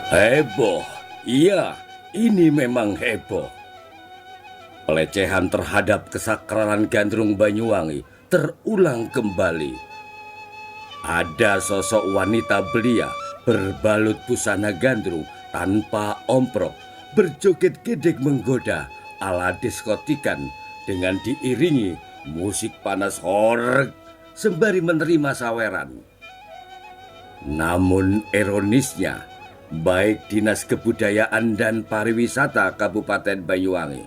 Heboh, iya, ini memang heboh. Pelecehan terhadap kesakralan Gandrung Banyuwangi terulang kembali. Ada sosok wanita belia berbalut busana gandrung tanpa omprok, berjoget gedek menggoda ala diskotikan dengan diiringi musik panas horeg sembari menerima saweran. Namun ironisnya, baik Dinas Kebudayaan dan Pariwisata Kabupaten Banyuwangi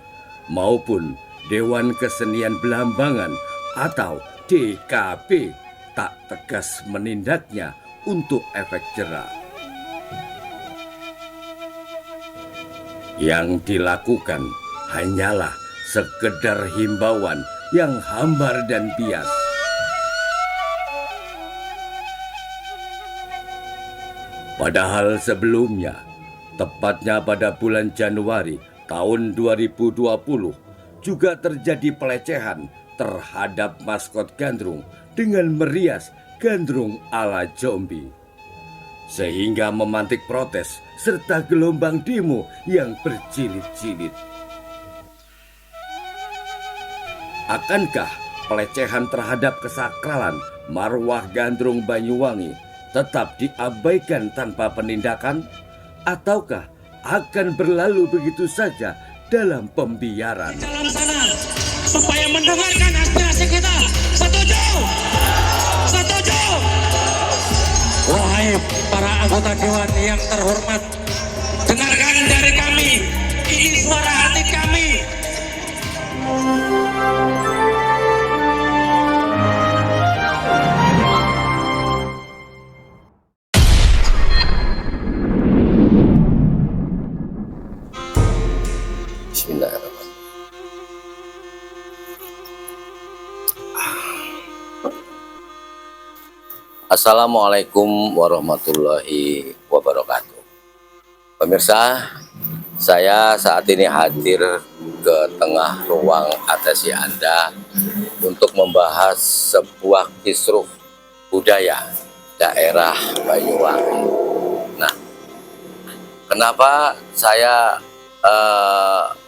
maupun Dewan Kesenian Belambangan atau DKB tak tegas menindaknya untuk efek jera. Yang dilakukan hanyalah sekedar himbauan yang hambar dan bias. Padahal sebelumnya, tepatnya pada bulan Januari tahun 2020, juga terjadi pelecehan terhadap maskot Gandrung dengan merias Gandrung ala zombie. Sehingga memantik protes serta gelombang demo yang berjilid-jilid. Akankah pelecehan terhadap kesakralan marwah Gandrung Banyuwangi tetap diabaikan tanpa penindakan? Ataukah akan berlalu begitu saja dalam pembiaran? Dalam sana, supaya mendengarkan aspirasi kita. Setuju? Setuju? Wahai para anggota Dewan yang terhormat, dengarkan dari kami. Ini suara hati kami. Bismillahirrahmanirrahim. Assalamualaikum warahmatullahi wabarakatuh. Pemirsa, saya saat ini hadir ke tengah ruang atasi Anda untuk membahas sebuah kisruh budaya daerah Banyuwangi. Nah, kenapa saya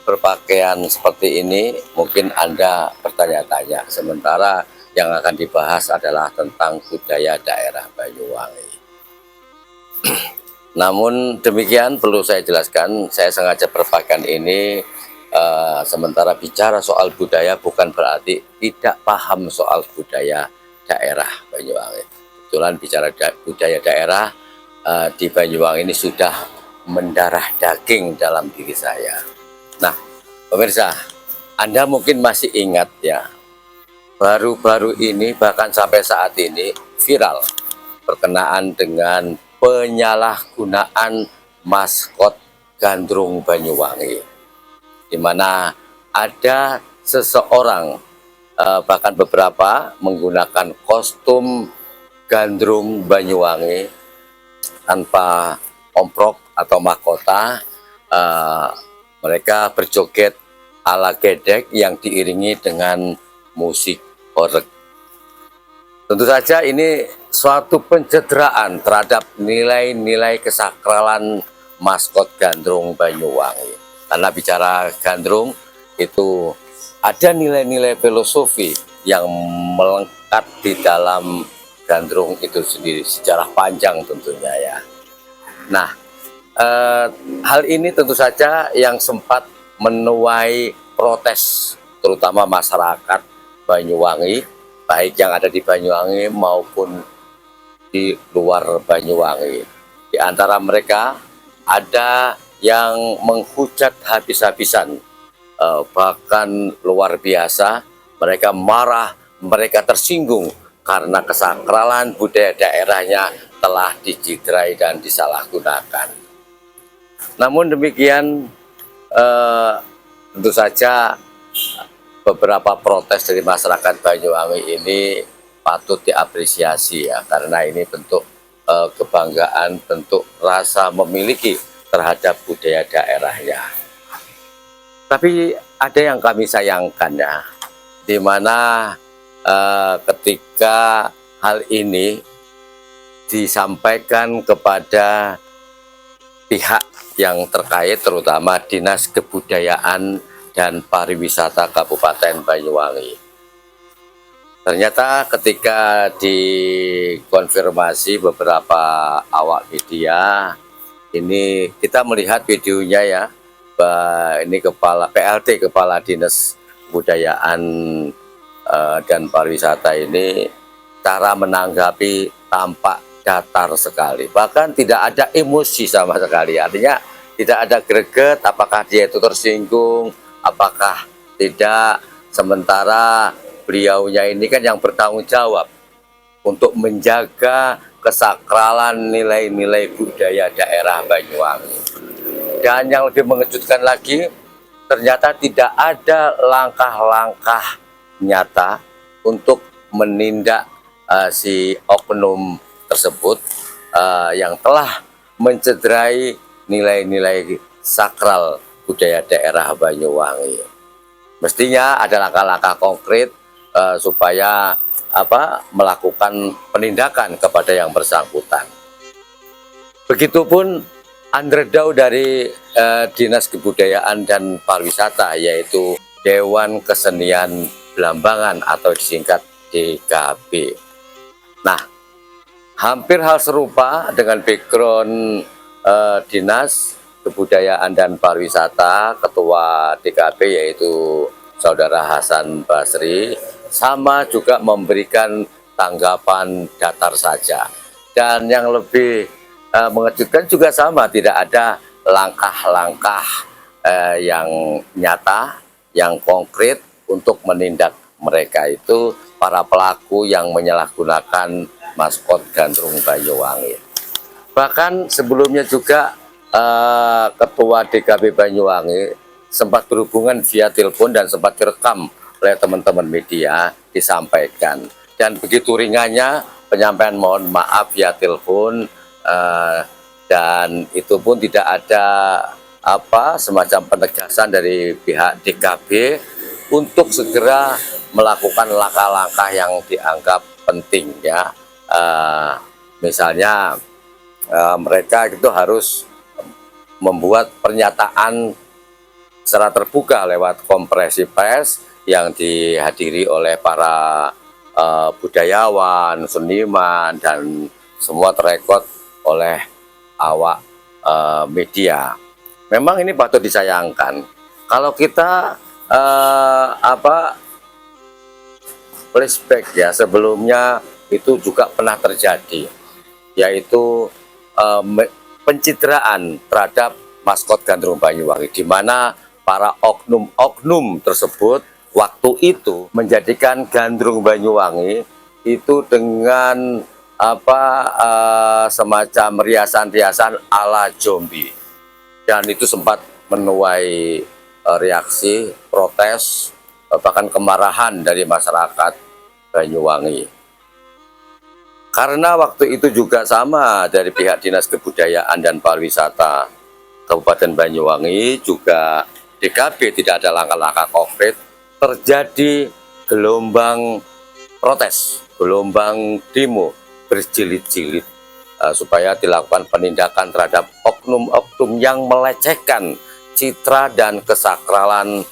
berpakaian seperti ini? Mungkin Anda bertanya-tanya, sementara yang akan dibahas adalah tentang budaya daerah Banyuwangi. Namun demikian perlu saya jelaskan, saya sengaja berpakaian ini sementara bicara soal budaya bukan berarti tidak paham soal budaya daerah Banyuwangi. Kebetulan bicara budaya daerah di Banyuwangi ini sudah mendarah daging dalam diri saya. Nah, pemirsa, Anda mungkin masih ingat ya, baru-baru ini bahkan sampai saat ini viral berkenaan dengan penyalahgunaan maskot Gandrung Banyuwangi, di mana ada seseorang bahkan beberapa menggunakan kostum Gandrung Banyuwangi tanpa omprok atau mahkota. Mereka berjoget ala gedek yang diiringi dengan musik horeg. Tentu saja ini suatu pencederaan terhadap nilai-nilai kesakralan maskot Gandrung Banyuwangi. Karena bicara Gandrung itu ada nilai-nilai filosofi yang melengkap di dalam Gandrung itu sendiri, sejarah panjang tentunya ya. Nah, hal ini tentu saja yang sempat menuai protes, terutama masyarakat Banyuwangi, baik yang ada di Banyuwangi maupun di luar Banyuwangi. Di antara mereka ada yang menghujat habis-habisan, bahkan luar biasa. Mereka marah, mereka tersinggung karena kesakralan budaya daerahnya telah dicidrai dan disalahgunakan. Namun demikian, tentu saja beberapa protes dari masyarakat Banyuwangi ini patut diapresiasi ya, karena ini bentuk kebanggaan, bentuk rasa memiliki terhadap budaya daerahnya. Tapi ada yang kami sayangkan ya, di mana ketika hal ini disampaikan kepada pihak yang terkait, terutama Dinas Kebudayaan dan Pariwisata Kabupaten Banyuwangi. Ternyata ketika dikonfirmasi beberapa awak media, ini kita melihat videonya ya, ini PLT Kepala Dinas Kebudayaan dan Pariwisata ini cara menanggapi tampak datar sekali, bahkan tidak ada emosi sama sekali. Artinya tidak ada greget, apakah dia itu tersinggung, apakah tidak. Sementara beliaunya ini kan yang bertanggung jawab untuk menjaga kesakralan nilai-nilai budaya daerah Banyuwangi. Dan yang lebih mengejutkan lagi, ternyata tidak ada langkah-langkah nyata untuk menindak si oknum tersebut yang telah mencederai nilai-nilai sakral budaya daerah Banyuwangi. Mestinya ada langkah-langkah konkret supaya melakukan penindakan kepada yang bersangkutan. Begitupun underdaw dari Dinas Kebudayaan dan Pariwisata, yaitu Dewan Kesenian Blambangan atau disingkat DKB. Nah, hampir hal serupa dengan background Dinas Kebudayaan dan Pariwisata, Ketua DKB yaitu Saudara Hasan Basri, sama juga memberikan tanggapan datar saja. Dan yang lebih mengejutkan juga sama, tidak ada langkah-langkah yang nyata, yang konkret untuk menindak mereka itu para pelaku yang menyalahgunakan maskot Gandrung Banyuwangi. Bahkan sebelumnya juga Ketua DKB Banyuwangi sempat berhubungan via telepon dan sempat direkam oleh teman-teman media, disampaikan. Dan begitu ringannya penyampaian mohon maaf via telepon, dan itu pun tidak ada semacam penegasan dari pihak DKB untuk segera melakukan langkah-langkah yang dianggap penting ya. Misalnya mereka itu harus membuat pernyataan secara terbuka lewat konferensi pers yang dihadiri oleh para budayawan, seniman, dan semua terekod oleh awak media. Memang ini patut disayangkan kalau kita flashback ya, sebelumnya itu juga pernah terjadi, yaitu pencitraan terhadap maskot Gandrung Banyuwangi, di mana para oknum-oknum tersebut waktu itu menjadikan Gandrung Banyuwangi itu dengan semacam riasan-riasan ala zombie, dan itu sempat menuai reaksi, protes, bahkan kemarahan dari masyarakat Banyuwangi. Karena waktu itu juga sama dari pihak Dinas Kebudayaan dan Pariwisata Kabupaten Banyuwangi, juga DKB tidak ada langkah-langkah konkret, terjadi gelombang protes, gelombang demo berjilid-jilid supaya dilakukan penindakan terhadap oknum-oknum yang melecehkan citra dan kesakralan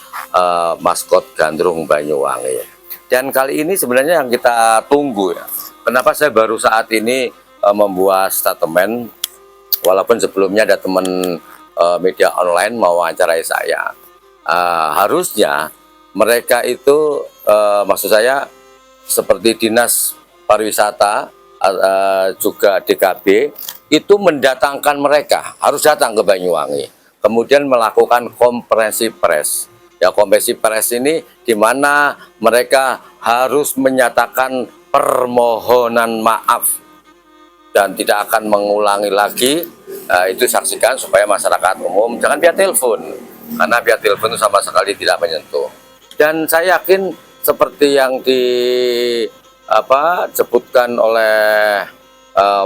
maskot Gandrung Banyuwangi. Dan kali ini sebenarnya yang kita tunggu ya. Kenapa saya baru saat ini membuat statement, walaupun sebelumnya ada teman media online mewawancarai saya. Harusnya mereka itu, maksud saya seperti Dinas Pariwisata, juga DKB, itu mendatangkan mereka, harus datang ke Banyuwangi, kemudian melakukan konferensi pers. Ya, konferensi pers ini di mana mereka harus menyatakan permohonan maaf dan tidak akan mengulangi lagi. Itu saksikan supaya masyarakat umum jangan via telepon, karena via telepon itu sama sekali tidak menyentuh. Dan saya yakin seperti yang disebutkan oleh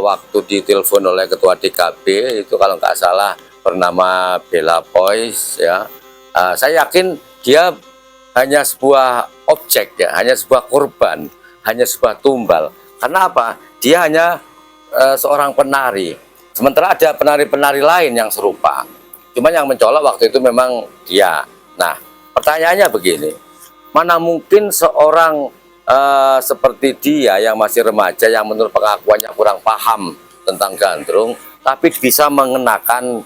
waktu ditelepon oleh Ketua DKB itu, kalau nggak salah bernama Bella Boys ya. Saya yakin dia hanya sebuah objek ya, hanya sebuah korban, hanya sebuah tumbal. Karena apa? Dia hanya seorang penari, Sementara ada penari-penari lain yang serupa. Cuma yang mencolok waktu itu memang dia. Nah, pertanyaannya begini, mana mungkin seorang seperti dia yang masih remaja, yang menurut pengakuannya kurang paham tentang gandrung, tapi bisa mengenakan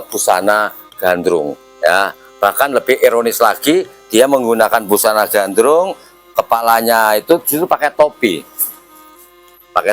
busana gandrung, ya. Bahkan lebih ironis lagi, dia menggunakan busana gandrung, kepalanya itu justru pakai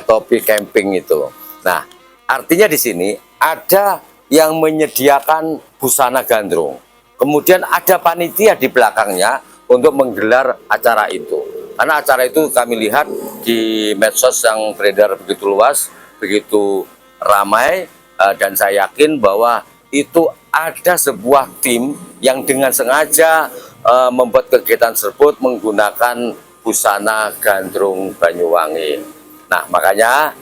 topi camping itu. Nah, artinya di sini ada yang menyediakan busana gandrung, kemudian ada panitia di belakangnya untuk menggelar acara itu. Karena acara itu kami lihat di medsos yang beredar begitu luas, begitu ramai, dan saya yakin bahwa itu ada sebuah tim yang dengan sengaja membuat kegiatan tersebut menggunakan busana gandrung Banyuwangi. Nah, makanya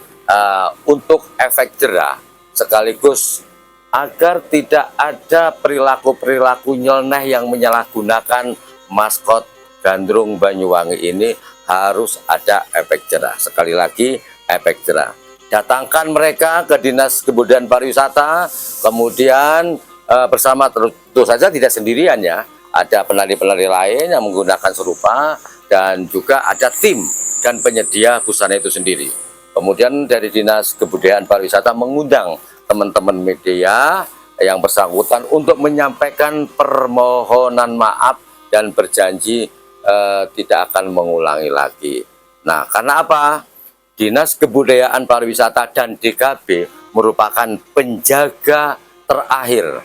untuk efek jerah sekaligus agar tidak ada perilaku-perilaku nyeleneh yang menyalahgunakan maskot gandrung Banyuwangi ini, harus ada efek jerah. Sekali lagi, efek jerah. Datangkan mereka ke Dinas Kebudayaan Pariwisata, kemudian bersama, tentu saja tidak sendirian ya, ada penari-penari lain yang menggunakan serupa, dan juga ada tim dan penyedia busana itu sendiri. Kemudian dari Dinas Kebudayaan Pariwisata mengundang teman-teman media yang bersangkutan untuk menyampaikan permohonan maaf dan berjanji tidak akan mengulangi lagi. Nah, karena apa? Dinas Kebudayaan Pariwisata dan DKP merupakan penjaga terakhir,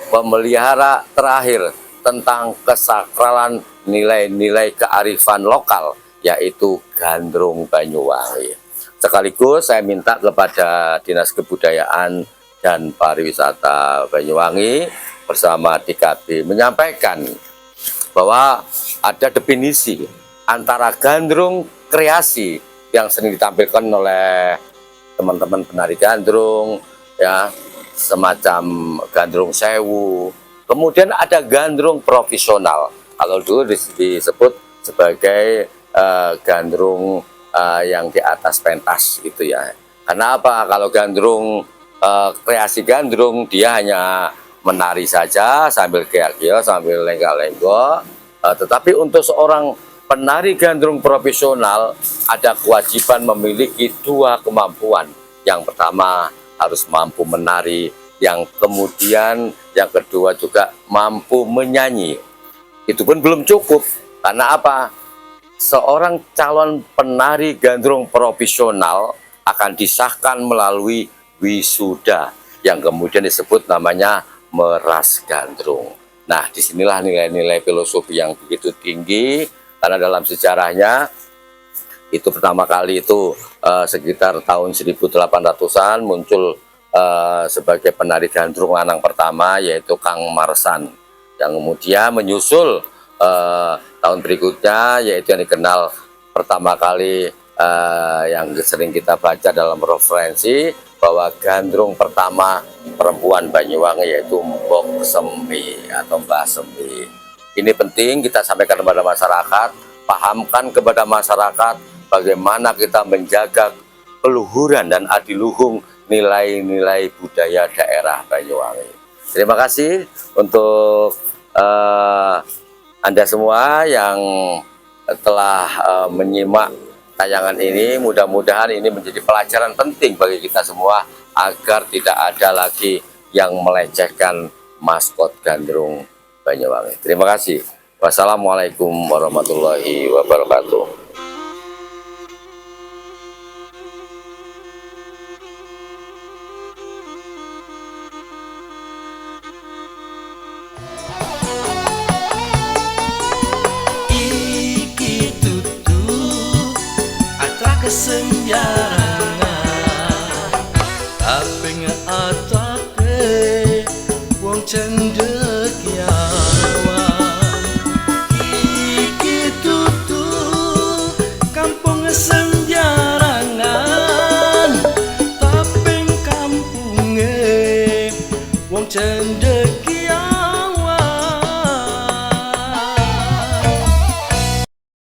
pemelihara terakhir tentang kesakralan nilai-nilai kearifan lokal, yaitu gandrung Banyuwangi. Sekaligus saya minta kepada Dinas Kebudayaan dan Pariwisata Banyuwangi bersama DKP menyampaikan bahwa ada definisi antara gandrung kreasi yang sering ditampilkan oleh teman-teman penari gandrung, ya, semacam gandrung sewu. Kemudian ada gandrung profesional, kalau dulu disebut sebagai gandrung yang di atas pentas gitu ya. Karena apa? Kalau gandrung kreasi gandrung, dia hanya menari saja sambil geak-geok, sambil lenggak-lenggok. Tetapi untuk seorang penari gandrung profesional ada kewajiban memiliki dua kemampuan. Yang pertama harus mampu menari, yang kemudian yang kedua juga mampu menyanyi. Itu pun belum cukup. Karena apa? Seorang calon penari gandrung profesional akan disahkan melalui wisuda yang kemudian disebut namanya meras gandrung. Nah, disinilah nilai-nilai filosofi yang begitu tinggi, karena dalam sejarahnya itu pertama kali itu sekitar tahun 1800-an muncul sebagai penari gandrung lanang pertama, yaitu Kang Marsan, yang kemudian menyusul tahun berikutnya, yaitu yang dikenal pertama kali yang sering kita baca dalam referensi, bahwa gandrung pertama perempuan Banyuwangi yaitu Mbok Sembi atau Mbah Sembi. Ini penting kita sampaikan kepada masyarakat, pahamkan kepada masyarakat bagaimana kita menjaga keluhuran dan adiluhung nilai-nilai budaya daerah Banyuwangi. Terima kasih untuk Anda semua yang telah menyimak tayangan ini. Mudah-mudahan ini menjadi pelajaran penting bagi kita semua agar tidak ada lagi yang melecehkan maskot gandrung Banyuwangi. Terima kasih. Wassalamualaikum warahmatullahi wabarakatuh. Iki tutu atra kesenja